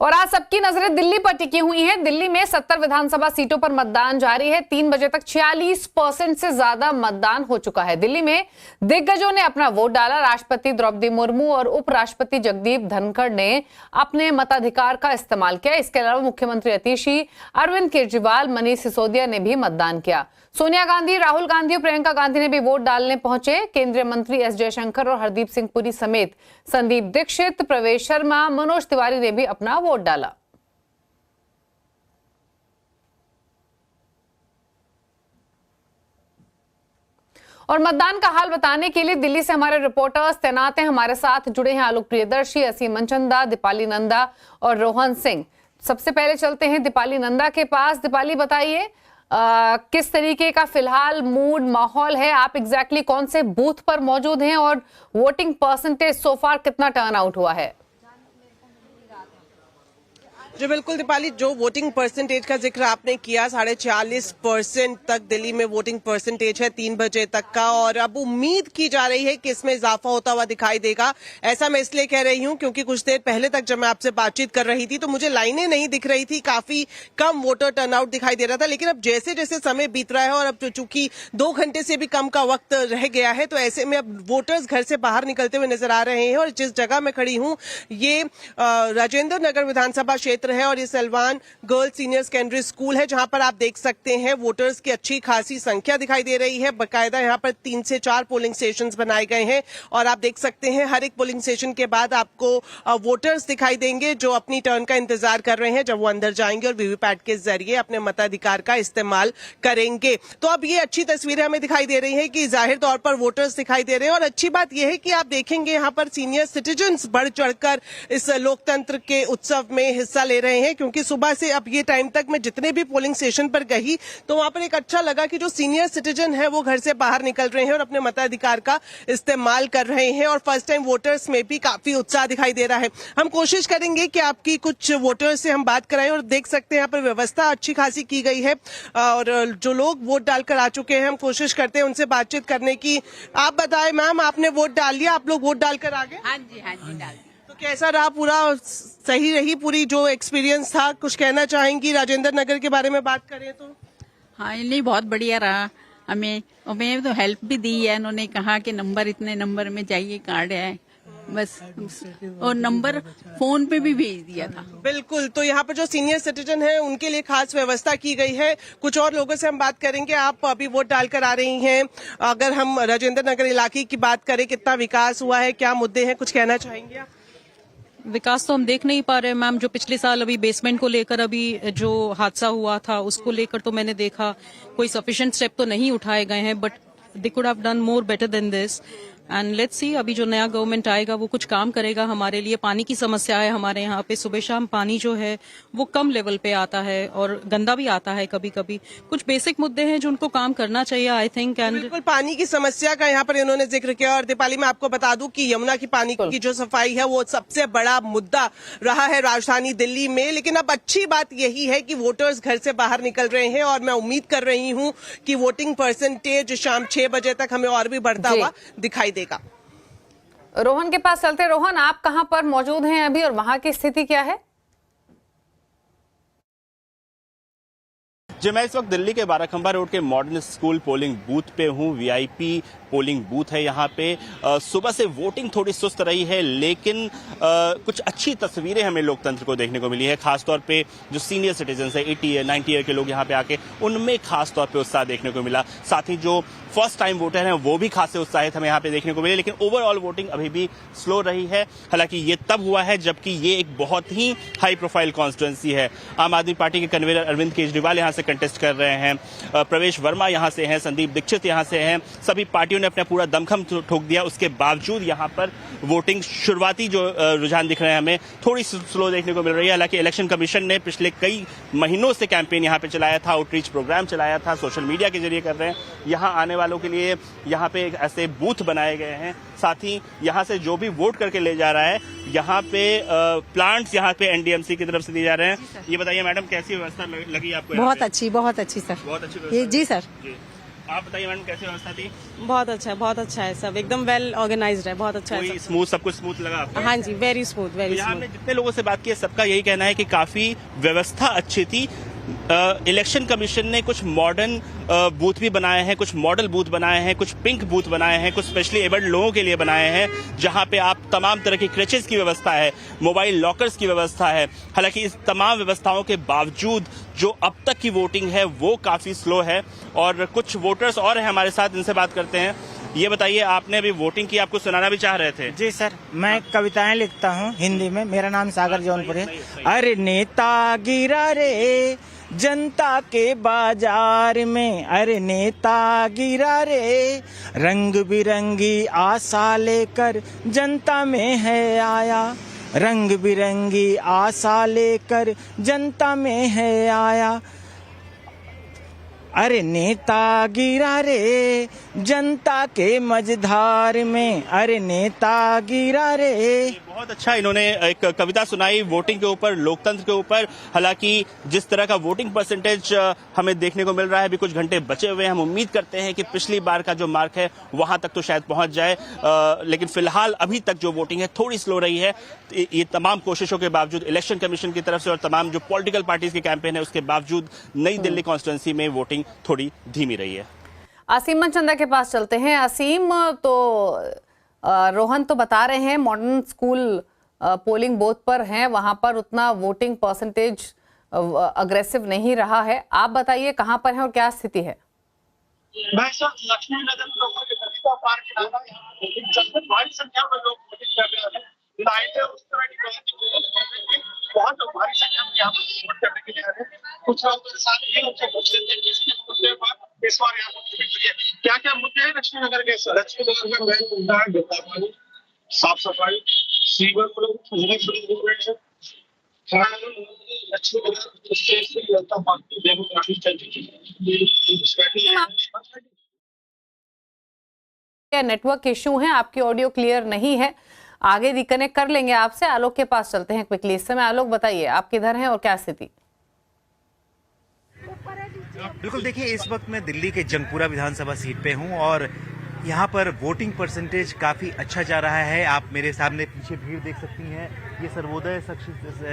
और आज सबकी नजरें दिल्ली पर टिकी हुई हैं। दिल्ली में 70 विधानसभा सीटों पर मतदान जारी है। 3 बजे तक 46% से ज्यादा मतदान हो चुका है। दिल्ली में दिग्गजों ने अपना वोट डाला। राष्ट्रपति द्रौपदी मुर्मू और उपराष्ट्रपति जगदीप धनखड़ ने अपने मताधिकार का इस्तेमाल किया। इसके अलावा मुख्यमंत्री अतीशी, अरविंद केजरीवाल, मनीष सिसोदिया ने भी मतदान किया। सोनिया गांधी, राहुल गांधी और प्रियंका गांधी ने भी वोट डालने पहुंचे। केंद्रीय मंत्री एस जयशंकर और हरदीप सिंह पुरी समेत संदीप दीक्षित, प्रवेश शर्मा, मनोज तिवारी ने भी अपना वोट डाला। और मतदान का हाल बताने के लिए दिल्ली से हमारे रिपोर्टर्स तैनात हैं। हमारे साथ जुड़े हैं आलोक प्रियदर्शी, असीम मनचंदा, दीपाली नंदा और रोहन सिंह। सबसे पहले चलते हैं दीपाली नंदा के पास। दीपाली, बताइए किस तरीके का फिलहाल मूड माहौल है? आप एग्जैक्टली कौन से बूथ पर मौजूद हैं और वोटिंग परसेंटेज सो फार कितना टर्न आउट हुआ है? जी बिल्कुल दीपाली, जो वोटिंग परसेंटेज का जिक्र आपने किया, 46% तक दिल्ली में वोटिंग परसेंटेज है 3 बजे तक का। और अब उम्मीद की जा रही है कि इसमें इजाफा होता हुआ दिखाई देगा। ऐसा मैं इसलिए कह रही हूं क्योंकि कुछ देर पहले तक जब मैं आपसे बातचीत कर रही थी तो मुझे लाइनें नहीं दिख रही थी, काफी कम वोटर टर्नआउट दिखाई दे रहा था। लेकिन अब जैसे जैसे समय बीत रहा है और अब चूंकि 2 घंटे से भी कम का वक्त रह गया है, तो ऐसे में अब वोटर्स घर से बाहर निकलते हुए नजर आ रहे हैं। और जिस जगह मैं खड़ी हूं ये राजेंद्र नगर विधानसभा क्षेत्र है और ये Salwan girls senior secondary school है, जहां पर आप देख सकते हैं वोटर्स की अच्छी खासी संख्या दिखाई दे रही है। बकायदा यहां पर 3 से 4 पोलिंग स्टेशंस बनाए गए हैं और आप देख सकते हैं हर एक पोलिंग स्टेशन के बाद आपको वोटर्स दिखाई देंगे जो अपनी टर्न का इंतजार कर रहे हैं, जब वो अंदर जाएंगे और वीवीपैट के जरिए अपने मताधिकार का इस्तेमाल करेंगे। तो अब ये अच्छी तस्वीरें हमें दिखाई दे रही है कि जाहिर तौर पर वोटर्स दिखाई दे रहे हैं। और अच्छी बात यह है कि आप देखेंगे यहाँ पर सीनियर सिटीजन्स बढ़ चढ़कर इस लोकतंत्र के उत्सव में हिस्सा ले रहे हैं, क्योंकि सुबह से अब ये टाइम तक मैं जितने भी पोलिंग स्टेशन पर गई तो वहां पर एक अच्छा लगा कि जो सीनियर सिटीजन है वो घर से बाहर निकल रहे हैं और अपने मताधिकार का इस्तेमाल कर रहे हैं। और फर्स्ट टाइम वोटर्स में भी काफी उत्साह दिखाई दे रहा है। हम कोशिश करेंगे कि आपकी कुछ वोटर्स से हम बात कराएं। और देख सकते हैं यहाँ पर व्यवस्था अच्छी खासी की गई है और जो लोग वोट डालकर आ चुके हैं हम कोशिश करते हैं उनसे बातचीत करने की। आप बताएं मैम, आपने वोट डाल लिया? आप लोग वोट डालकर आ गए? हाँ जी डाल। तो कैसा रहा? पूरा सही रही पूरी जो एक्सपीरियंस था? कुछ कहना चाहेंगी राजेंद्र नगर के बारे में बात करें तो? हाँ नहीं, बहुत बढ़िया रहा। हमें तो हेल्प भी दी है। उन्होंने कहा कि नंबर इतने नंबर में जाइए, कार्ड है बस, और नंबर फोन पे भी भेज दिया था। बिल्कुल, तो यहाँ पर जो सीनियर सिटीजन है उनके लिए खास व्यवस्था की गई है। कुछ और लोगों से हम बात करेंगे। आप अभी वोट डालकर आ रही हैं, अगर हम राजेंद्र नगर इलाके की बात करें, कितना विकास हुआ है, क्या मुद्दे हैं, कुछ कहना चाहेंगे आप? विकास तो हम देख नहीं पा रहे मैम। जो पिछले साल अभी बेसमेंट को लेकर अभी जो हादसा हुआ था उसको लेकर तो मैंने देखा कोई सफिशिएंट स्टेप तो नहीं उठाए गए हैं, but they could have done more better than this. And let's see, अभी जो नया गवर्नमेंट आएगा वो कुछ काम करेगा हमारे लिए। पानी की समस्या है हमारे यहाँ पे, सुबह शाम पानी जो है वो कम लेवल पे आता है और गंदा भी आता है कभी कभी। कुछ बेसिक मुद्दे हैं जो उनको काम करना चाहिए आई थिंक। एंड बिल्कुल, पानी की समस्या का यहाँ पर इन्होंने जिक्र किया। और दीपाली, मैं आपको बता दूं कि यमुना की पानी की जो सफाई है वो सबसे बड़ा मुद्दा रहा है राजधानी दिल्ली में। लेकिन अब अच्छी बात यही है कि वोटर्स घर से बाहर निकल रहे हैं और मैं उम्मीद कर रही हूँ कि वोटिंग परसेंटेज शाम 6 बजे तक हमें और भी बढ़ता हुआ दिखाई देगा। रोहन के पास चलते। रोहन, आप कहां पर मौजूद हैं अभी और वहां की स्थिति क्या है? जी, मैं इस वक्त दिल्ली के बाराखंबा रोड के मॉडर्न स्कूल पोलिंग बूथ पे हूँ। वीआईपी पोलिंग बूथ है यहाँ पे। सुबह से वोटिंग थोड़ी सुस्त रही है, लेकिन कुछ अच्छी तस्वीरें हमें लोकतंत्र को देखने को मिली है। खासतौर पे जो सीनियर सिटीजन है, 80 ईयर 90 ईयर के लोग यहाँ पे आके, उनमें खासतौर पे उत्साह देखने को मिला। साथ ही जो फर्स्ट टाइम वोटर हैं वो भी खासे उत्साहित हमें यहाँ पे देखने को मिले। लेकिन ओवरऑल वोटिंग अभी भी स्लो रही है। हालांकि ये तब हुआ है जबकि ये एक बहुत ही हाई प्रोफाइल कॉन्स्टिट्यूंसी है। आम आदमी पार्टी के कन्वीनर अरविंद केजरीवाल यहाँ से कंटेस्ट कर रहे हैं, प्रवेश वर्मा यहाँ से हैं, संदीप दीक्षित यहाँ से हैं। सभी पार्टियों ने अपना पूरा दमखम ठोक दिया। उसके बावजूद यहाँ पर वोटिंग शुरुआती जो रुझान दिख रहे हैं हमें थोड़ी स्लो देखने को मिल रही है। हालांकि इलेक्शन कमीशन ने पिछले कई महीनों से कैंपेन यहाँ पे चलाया था, आउटरीच प्रोग्राम चलाया था, सोशल मीडिया के जरिए कर रहे हैं। यहाँ आने वालों के लिए यहाँ पे एक ऐसे बूथ बनाए गए हैं। साथ ही यहाँ से जो भी वोट करके ले जा रहा है, यहाँ पे प्लांट्स यहाँ पे एनडीएमसी की तरफ से दिए जा रहे हैं। ये बताइए मैडम, कैसी व्यवस्था लगी आपको? बहुत अच्छी सर। बहुत अच्छी जी सर। आप बताइए मैडम, कैसी व्यवस्था थी? बहुत अच्छा है सब, एकदम वेल ऑर्गेनाइज्ड है, बहुत अच्छा है कोई सब। स्मूथ, सब कुछ स्मूथ लगा आपको? हाँ जी, वेरी स्मूथ, तो वेरी यहाँ हमने स्मूथ। जितने लोगों से बात की है सबका यही कहना है कि काफी व्यवस्था अच्छी थी। इलेक्शन कमीशन ने कुछ मॉडर्न बूथ भी बनाए हैं, कुछ मॉडल बूथ बनाए हैं, कुछ पिंक बूथ बनाए हैं, कुछ स्पेशली एबल्ड लोगों के लिए बनाए हैं, जहां पे आप तमाम तरह की क्रचेस की व्यवस्था है, मोबाइल लॉकर्स की व्यवस्था है। हालांकि इस तमाम व्यवस्थाओं के बावजूद जो अब तक की वोटिंग है वो काफी स्लो है। और कुछ वोटर्स और हैं हमारे साथ, इनसे बात करते हैं। ये बताइए, आपने अभी वोटिंग की, आपको सुनाना भी चाह रहे थे? जी सर, मैं कविताएं लिखता हूँ हिंदी में। मेरा नाम सागर जौनपुर है। अरे नेता गिरा रे जनता के बाजार में, अरे नेता गिरा रे रंग बिरंगी आशा लेकर जनता में है आया, रंग बिरंगी आशा लेकर जनता में है आया। अरे नेता गिरा रे जनता के मझधार में, अरे नेता गिरा रे। बहुत अच्छा इन्होंने एक कविता सुनाई वोटिंग के ऊपर, लोकतंत्र के ऊपर। हालांकि जिस तरह का वोटिंग परसेंटेज हमें देखने को मिल रहा है, अभी कुछ घंटे बचे हुए हैं, हम उम्मीद करते हैं कि पिछली बार का जो मार्क है वहां तक तो शायद पहुंच जाए। लेकिन फिलहाल अभी तक जो वोटिंग है थोड़ी स्लो रही है। ये तमाम कोशिशों के बावजूद इलेक्शन कमीशन की तरफ से और तमाम जो पॉलिटिकल पार्टीज के कैंपेन है उसके बावजूद नई दिल्ली कॉन्स्टिट्यूंसी में वोटिंग थोड़ी धीमी रही है। असीम चंदा के पास चलते हैं। असीम, तो रोहन तो बता रहे हैं मॉडर्न स्कूल पोलिंग बूथ पर हैं, वहां पर उतना वोटिंग परसेंटेज अग्रेसिव नहीं रहा है। आप बताइए कहां पर है और क्या स्थिति है? मैं इस वक्त लक्ष्मी नगर लोगों के गरीबा पार्क के अलावा जबकि भारी संख्या में लोग वोटिंग कर रहे हैं। लाइटें उस तरह की बहुत भारी संख्या में यहाँ पर वोट करने के लिए आ रहे हैं। कुछ लोग मेरे साथ भी उनसे पूछ लेते हैं किसके मुद्दे पर इस बार यहाँ पर वोटिंग हुई है। क्या क्या मुद्दे हैं लक्ष्मी नगर के? लक्ष्मी नगर में मेन मुद्दा है गंदा पानी, साफ सफाई, सीवर को लोग खोजने शुरू हो रहे हैं। लक्ष्मी नगर स्टेट से जनता पार्टी डेमोक्रेटिक नेटवर्क इश्यू है, आपकी ऑडियो क्लियर नहीं है। आगे रिकनेक्ट कर लेंगे आपसे। आलोक के पास चलते हैं क्विकली। इस समय आलोक बताइए, आप किधर हैं और क्या स्थिति? बिल्कुल, देखिए इस वक्त मैं दिल्ली के जंगपुरा विधानसभा सीट पे हूँ और यहाँ पर वोटिंग परसेंटेज काफ़ी अच्छा जा रहा है। आप मेरे सामने पीछे भीड़ देख सकती हैं, ये सर्वोदय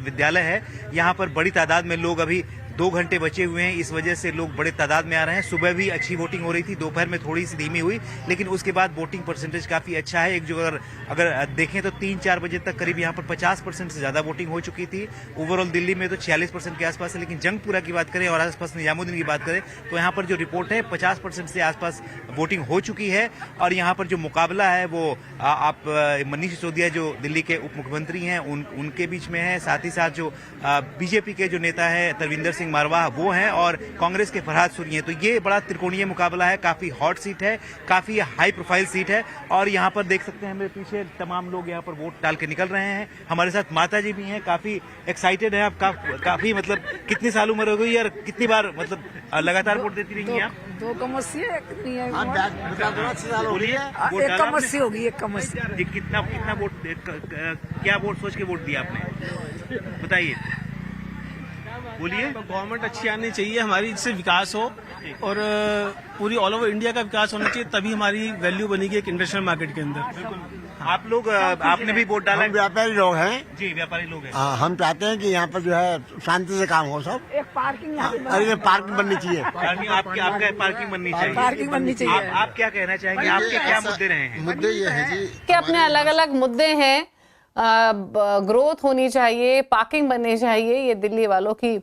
विद्यालय है। यहाँ पर बड़ी तादाद में लोग, अभी 2 घंटे बचे हुए हैं, इस वजह से लोग बड़े तादाद में आ रहे हैं। सुबह भी अच्छी वोटिंग हो रही थी, दोपहर में थोड़ी सी धीमी हुई, लेकिन उसके बाद वोटिंग परसेंटेज काफ़ी अच्छा है। एक जो अगर देखें तो 3-4 बजे तक करीब यहाँ पर 50% से ज़्यादा वोटिंग हो चुकी थी। ओवरऑल दिल्ली में तो 46% के आसपास है, लेकिन जंगपुरा की बात करें और आसपास निजामुद्दीन की बात करें तो यहाँ पर जो रिपोर्ट है 50% से आसपास वोटिंग हो चुकी है। और यहाँ पर जो मुकाबला है वो आप मनीष सिसोदिया जो दिल्ली के उप मुख्यमंत्री हैं उनके बीच में है, साथ ही साथ जो बीजेपी के जो नेता है तरविंदर सिंह मारवाह वो हैं और कांग्रेस के फरहाद सूरी हैं। तो ये बड़ा त्रिकोणीय मुकाबला है, काफी हॉट सीट है, काफी हाई प्रोफाइल सीट है। और यहाँ पर देख सकते हैं मेरे पीछे तमाम लोग यहाँ पर वोट डाल के निकल रहे हैं। हमारे साथ माता जी भी हैं, काफी एक्साइटेड है। आप काफी मतलब कितनी साल उम्र हो गई और कितनी बार मतलब लगातार वोट देती रही हैं आप? 2 कमस्सी है, कितनी है? बोलिए, एक कमस्सी होगी, एक कमस्सी। कितना वोट, क्या वोट सोच के वोट दिया आपने, बताइए, बोलिए। गवर्नमेंट अच्छी आनी चाहिए हमारी, जिससे विकास हो और पूरी ऑल ओवर इंडिया का विकास होना चाहिए, तभी हमारी वैल्यू बनेगी एक इंटरनेशनल मार्केट के अंदर। आप लोग, आपने भी वोट डाला? हम व्यापारी लोग हैं जी, व्यापारी लोग हैं। हम चाहते हैं कि यहाँ पर जो है शांति से काम हो सब। एक पार्किंग अरे ये पार्किंग बननी चाहिए, आपका पार्किंग बननी चाहिए। पार्किंग बननी चाहिए। आप क्या कहना चाहेंगे, आपके क्या मुद्दे रहे हैं? मुद्दे ये है जी कि अपने अलग अलग मुद्दे हैं। ग्रोथ होनी चाहिए, पार्किंग बननी चाहिए। ये दिल्ली वालों की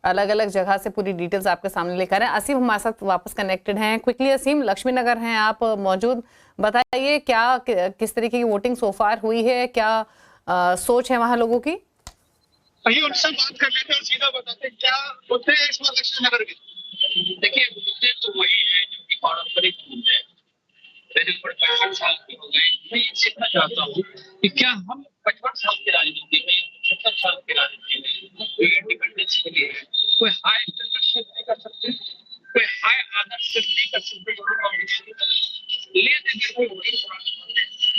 अलग अलग जगह से पूरी डिटेल्स आपके सामने लेकर हैं। असीम हमारे साथ वापस कनेक्टेड हैं। क्विकली असीम, लक्ष्मी नगर हैं आप मौजूद, बताइए क्या किस तरीके की वोटिंग सो फार हुई है, क्या सोच है वहां लोगों की? आइए उनसे बात कर लेते हैं, सीधा बताते हैं क्या मुद्दे हैं इस बार लक्ष्मी नगर के। देखिए मुद्दे तो वही है जो कि पारंपरिक मुद्दे, मेरे ऊपर 55 साल की हो गई। मैं ये सीखना चाहता हूँ कि क्या हम 55 साल की राजनीति में, 70 साल की राजनीति में कोई इंडिपेंडेंस के लिए कोई हाई स्टैंडर्ड सेट नहीं कर सकते, कोई हाई आदर्श सेट नहीं कर सकते,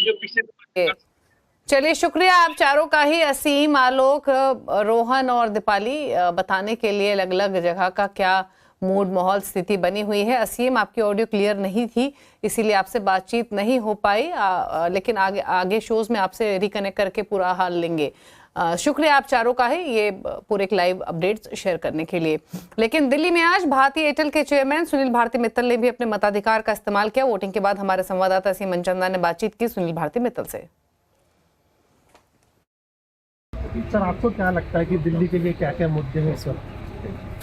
जो पिछले। चलिए, शुक्रिया आप चारों का ही, असीम, आलोक, रोहन और दीपाली, बताने के लिए अलग अलग जगह का क्या मूड माहौल स्थिति बनी हुई है। सीएम आपकी ऑडियो क्लियर नहीं थी, इसीलिए आपसे बातचीत नहीं हो पाई, लेकिन आगे शोज में आपसे रिकनेक्ट करके पूरा हाल लेंगे। शुक्रिया आप चारों का है ये पूरे एक लाइव अपडेट्स शेयर करने के लिए। लेकिन दिल्ली में आज भारतीय एयरटेल के चेयरमैन सुनील भारती मित्तल ने भी अपने मताधिकार का इस्तेमाल किया। वोटिंग के बाद हमारे संवाददाता सी मनचंदा ने बातचीत की सुनील भारती मित्तल से। सर, आपको क्या लगता है कि दिल्ली के लिए क्या क्या मुद्दे हैं इस वक्त?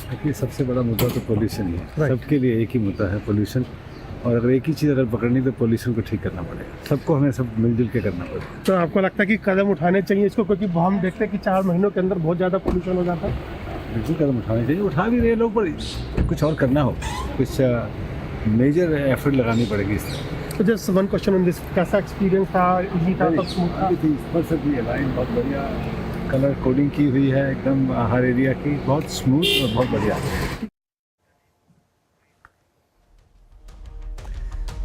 देखिए, सबसे बड़ा मुद्दा तो पोल्यूशन ही है। सबके लिए एक ही मुद्दा है, पोल्यूशन। और अगर एक ही चीज़ अगर पकड़नी तो पोल्यूशन को ठीक करना पड़ेगा, सबको हमें सब मिलजुल के करना पड़ेगा। तो आपको लगता है कि कदम उठाने चाहिए इसको, क्योंकि हम देखते हैं कि 4 महीनों के अंदर बहुत ज़्यादा पोल्यूशन हो जाता है। बिल्कुल कदम उठाने चाहिए, उठा भी रहे लोग, पर कुछ और करना हो, कुछ मेजर एफर्ट लगानी पड़ेगी इस तरह। तो just one question on this, कैसा एक्सपीरियंस था? इजी था? सब स्मूथ था? परफेक्टली लाइन बहुत बढ़िया, कलर कोडिंग की हुई है एकदम हर एरिया की, बहुत स्मूथ और बहुत बढ़िया।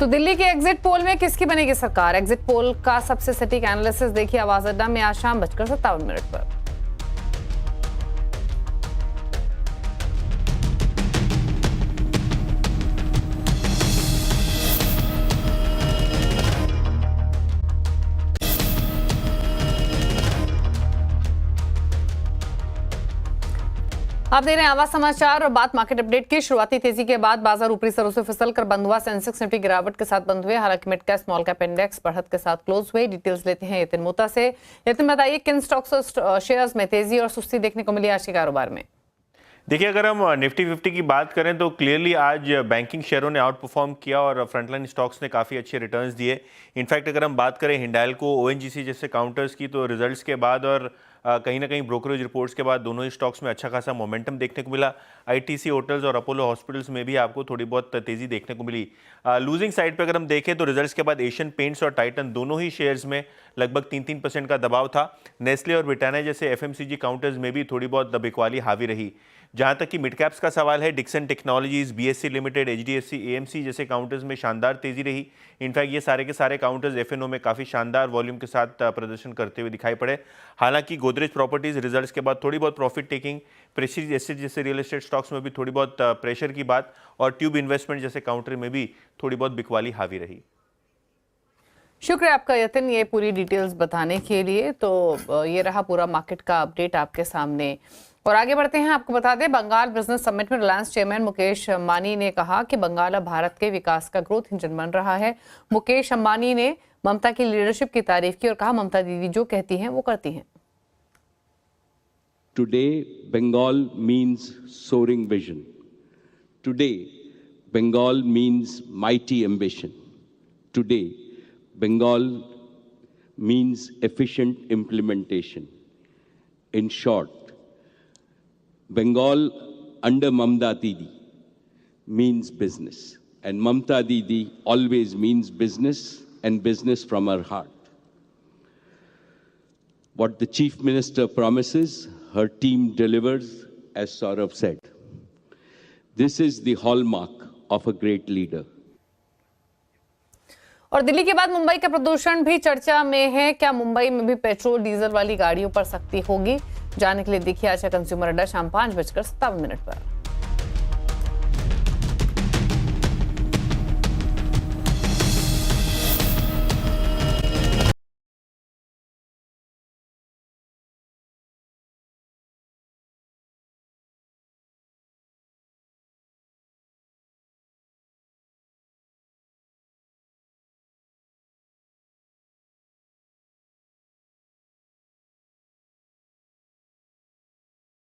तो दिल्ली के एग्जिट पोल में किसकी बनेगी सरकार? एग्जिट पोल का सबसे सटीक एनालिसिस देखिए आवाज अड्डा में आज शाम 5:57 पर। आप देख रहे हैं आवाज समाचार और बात मार्केट अपडेट की। शुरुआती तेजी के बाद बाजार ऊपरी सरों से फिसल कर बंद हुआ। सेंसेक्स निफ्टी गिरावट के साथ बंद हुए, हालांकि mid cap small cap index बढ़त के साथ क्लोज हुए। डिटेल्स लेते हैं यतिन मोता से। यतिन, बताइए किन स्टॉक्स और शेयर्स में तेजी और सुस्ती देखने को मिली आज के कारोबार में? देखिए, अगर हम निफ्टी 50 की बात करें तो क्लियरली आज बैंकिंग शेयरों ने आउट परफॉर्म किया और फ्रंटलाइन स्टॉक्स ने काफ़ी अच्छे रिटर्न्स दिए। इनफैक्ट अगर हम बात करें हिंडाल्को, ओएनजीसी जैसे काउंटर्स की, तो रिजल्ट्स के बाद और कहीं ना कहीं ब्रोकरेज रिपोर्ट्स के बाद दोनों ही स्टॉक्स में अच्छा खासा मोमेंटम देखने को मिला। आईटीसी होटल्स और अपोलो हॉस्पिटल्स में भी आपको थोड़ी बहुत तेजी देखने को मिली। लूजिंग साइड पे अगर हम देखें तो रिजल्ट्स के बाद एशियन पेंट्स और टाइटन दोनों ही शेयर्स में लगभग 3-3% का दबाव था। नेस्ले और ब्रिटानिया जैसे एफएमसीजी काउंटर्स में भी थोड़ी बहुत बिकवाली हावी रही। जहां तक कि मिड कैप्स का सवाल है, Dixon Technologies, BSC limited, HDFC, AMC जैसे काउंटर्स में शानदार तेजी रही। इनफैक्ट ये सारे के सारे काउंटर्स एफएनओ में काफ़ी शानदार वॉल्यूम के साथ प्रदर्शन करते हुए दिखाई पड़े। हालांकि गोदरेज प्रॉपर्टीज रिजल्ट्स के बाद थोड़ी बहुत प्रॉफिट टेकिंग, प्रेस्टीज एसेट जैसे रियल एस्टेट स्टॉक्स में भी थोड़ी बहुत प्रेशर की बात, और ट्यूब इन्वेस्टमेंट जैसे काउंटर में भी थोड़ी बहुत बिकवाली हावी रही। शुक्रिया आपका यतिन ये पूरी डिटेल्स बताने के लिए। तो ये रहा पूरा मार्केट का अपडेट आपके सामने। और आगे बढ़ते हैं, आपको बता दें बंगाल बिजनेस समिट में रिलायंस चेयरमैन मुकेश अंबानी ने कहा कि बंगाल अब भारत के विकास का ग्रोथ इंजन बन रहा है। मुकेश अंबानी ने ममता की लीडरशिप की तारीफ की और कहा ममता दीदी जो कहती हैं वो करती हैं। Today, Bengal means soaring vision. Today, Bengal means mighty ambition. Today, Bengal means efficient implementation. In short, Bengal under Mamta Didi means business. And Mamta Didi always means business and business from her heart. What the Chief Minister promises, her team delivers, as Saurabh said. This is the hallmark of a great leader. और दिल्ली के बाद मुंबई का प्रदूषण भी चर्चा में है। क्या मुंबई में भी पेट्रोल डीजल वाली गाड़ियों पर सख्ती होगी? जानने के लिए देखिए आज का कंज्यूमर अड्डा शाम 5:57 पर।